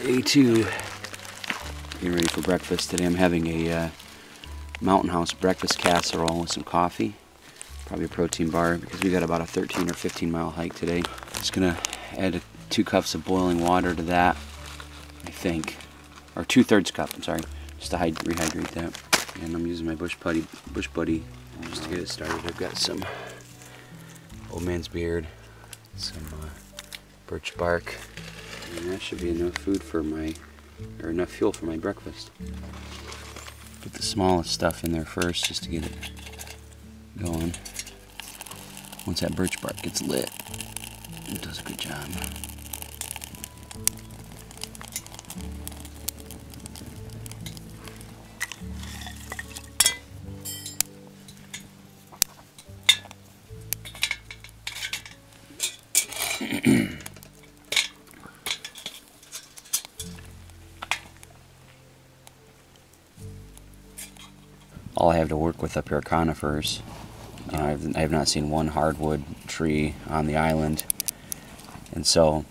Day 2. Getting ready for breakfast. Today I'm having a Mountain House breakfast casserole with some coffee. Probably a protein bar because we got about a 13 or 15 mile hike today. Just gonna add 2 cups of boiling water to that, I think. Or 2/3 cup, I'm sorry. Just to rehydrate that. And I'm using my Bush Buddy just to get it started. I've got some Old Man's Beard, some birch bark, and that should be enough food for enough fuel for my breakfast. Put the smallest stuff in there first just to get it going. Once that birch bark gets lit, it does a good job. All I have to work with up here are conifers. You know, I have not seen one hardwood tree on the island, and so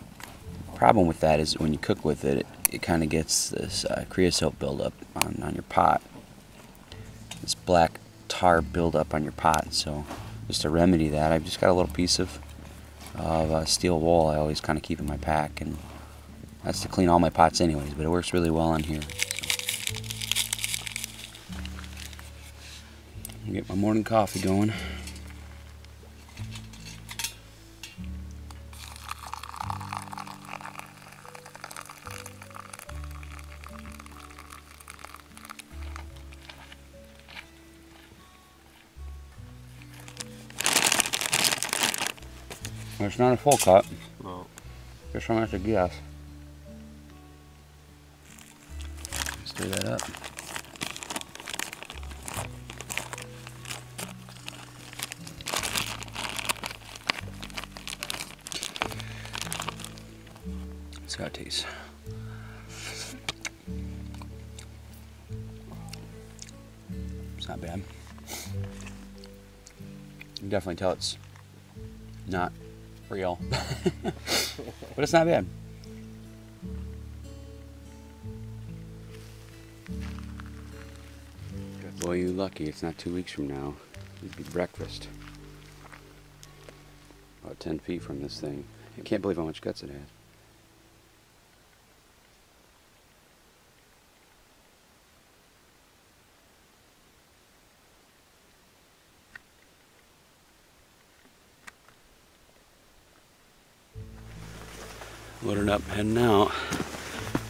the problem with that is when you cook with it, it kind of gets this creosote buildup on your pot. This black tar buildup on your pot. So just to remedy that, I've just got a little piece of steel wool I always kind of keep in my pack, and that's to clean all my pots anyways, but it works really well on here. Get my morning coffee going. It's not a full cup. No. Just how much I guess. Stir that up. See how it tastes. It's not bad. You can definitely tell it's not real, but it's not bad. Boy, you lucky. It's not 2 weeks from now. It'd be breakfast. About 10 feet from this thing. I can't believe how much guts it has. Loading up, heading out,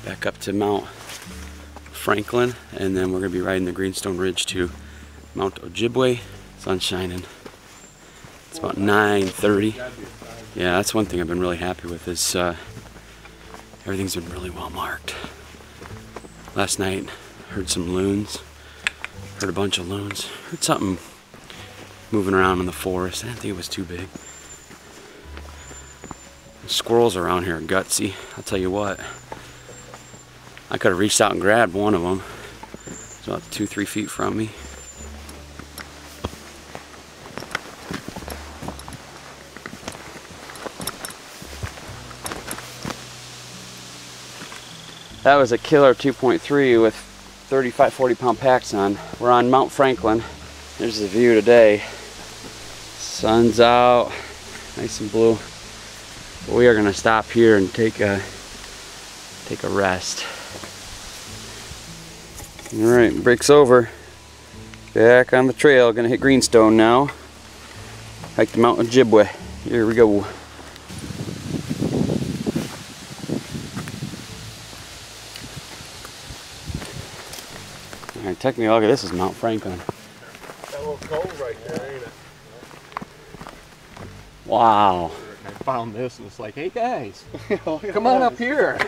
back up to Mount Franklin, and then we're going to be riding the Greenstone Ridge to Mount Ojibway. Sun's shining. It's about 9:30. Yeah, that's one thing I've been really happy with is everything's been really well marked. Last night, heard some loons, heard a bunch of loons, heard something moving around in the forest. I didn't think it was too big. Squirrels around here are gutsy, I'll tell you what. I could have reached out and grabbed one of them. It's about 2-3 feet from me. That was a killer 2.3 with 35-40 pound packs on. We're on Mount Franklin. There's the view today. Sun's out, nice and blue. We are going to stop here and take a rest. Alright, break's over. Back on the trail, going to hit Greenstone now. Hike to Mount Ojibway. Here we go. Alright, technically, look at this is Mount Franklin. That little cove right there, ain't it? Wow. I found this and it's like, hey guys, come on up here.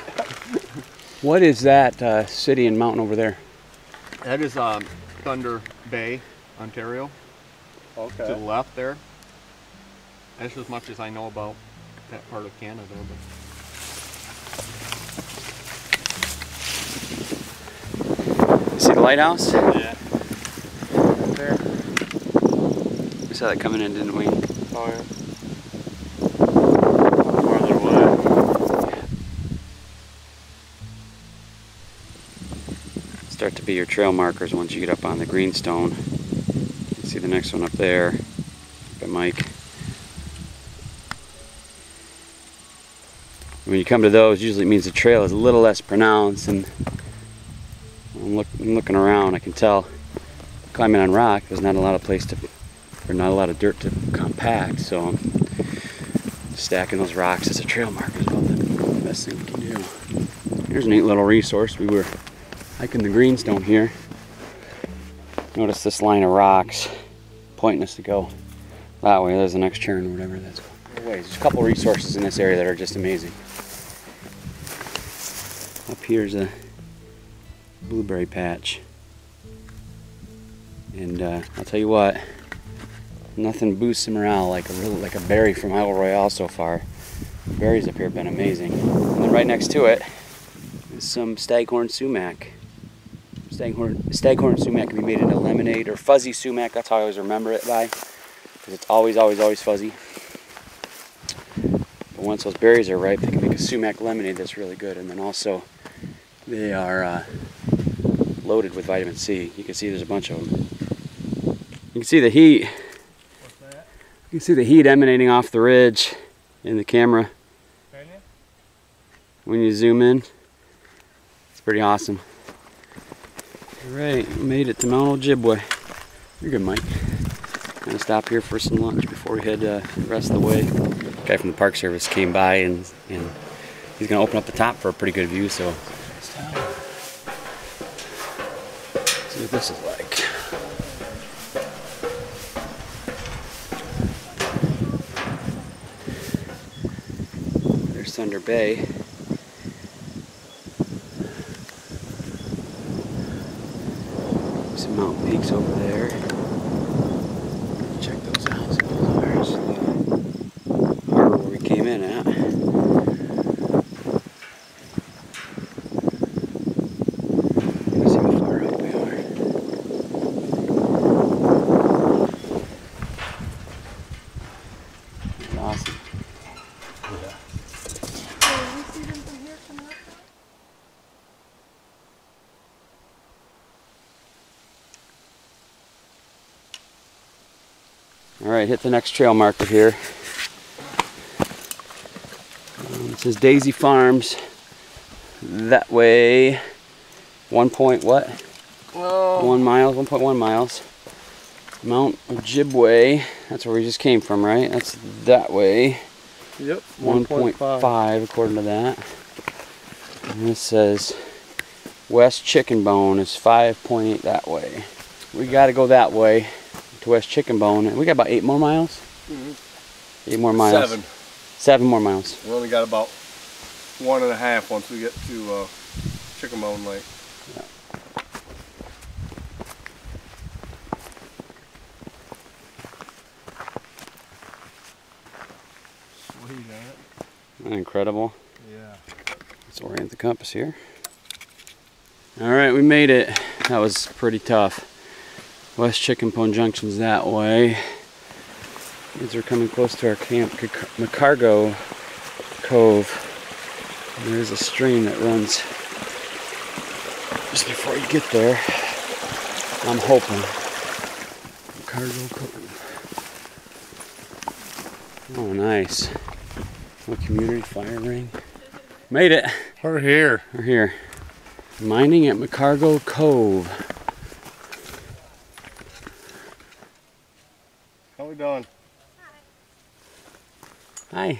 What is that city and mountain over there? That is Thunder Bay, Ontario. Okay. To the left there. That's as much as I know about that part of Canada. But... You see the lighthouse? Yeah. Right there. We saw that coming in, didn't we? Oh yeah. start to be your trail markers once you get up on the Greenstone. You see the next one up there. By Mike. When you come to those, usually it means the trail is a little less pronounced, and I'm looking around, I can tell climbing on rock, there's not a lot of not a lot of dirt to compact, so stacking those rocks as a trail marker is about the best thing we can do. Here's a neat little resource. We were hiking the Greenstone here. Notice this line of rocks pointing us to go that way. There's the next turn or whatever that's called. There's a couple resources in this area that are just amazing. Up here's a blueberry patch, and I'll tell you what, nothing boosts the morale like a berry from Isle Royale so far. The berries up here have been amazing. And then right next to it is some staghorn sumac. Staghorn sumac can be made into lemonade, or fuzzy sumac. That's how I always remember it by, because it's always fuzzy. But once those berries are ripe, they can make a sumac lemonade that's really good. And then also, they are loaded with vitamin C. You can see there's a bunch of them. You can see the heat. What's that? You can see the heat emanating off the ridge in the camera. Can you? When you zoom in, it's pretty awesome. Alright, we made it to Mount Ojibway. You're good, Mike. Gonna stop here for some lunch before we head the rest of the way. The guy from the Park Service came by, and he's gonna open up the top for a pretty good view, so see what this is like. There's Thunder Bay. Some mountain peaks over there. Check those out. So there's the harbor where we came in at. Let's see how far out we are. That's awesome. Yeah. Alright, hit the next trail marker here. It says Daisy Farms. That way, 1 point what? Well, 1 mile, 1.1 miles. Mount Ojibway, that's where we just came from, right? That's that way. Yep, 1.5 according to that. And this says West Chicken Bone is 5.8 that way. We got to go that way to West Chicken Bone, and we got about 8 more miles. 8 more miles. 7. 7 more miles. We only got about 1.5 once we get to Chicken Bone Lake. Yeah. Sweet, ain't it? Isn't that incredible? Yeah. Let's orient the compass here. Alright, we made it. That was pretty tough. West Chicken Bone Junction's that way. These are coming close to our camp, McCargoe Cove. And there's a stream that runs just before you get there. I'm hoping. McCargoe Cove. Oh, nice. A community fire ring. Made it. We're here. We're here. Mining at McCargoe Cove. How we doing? Hi.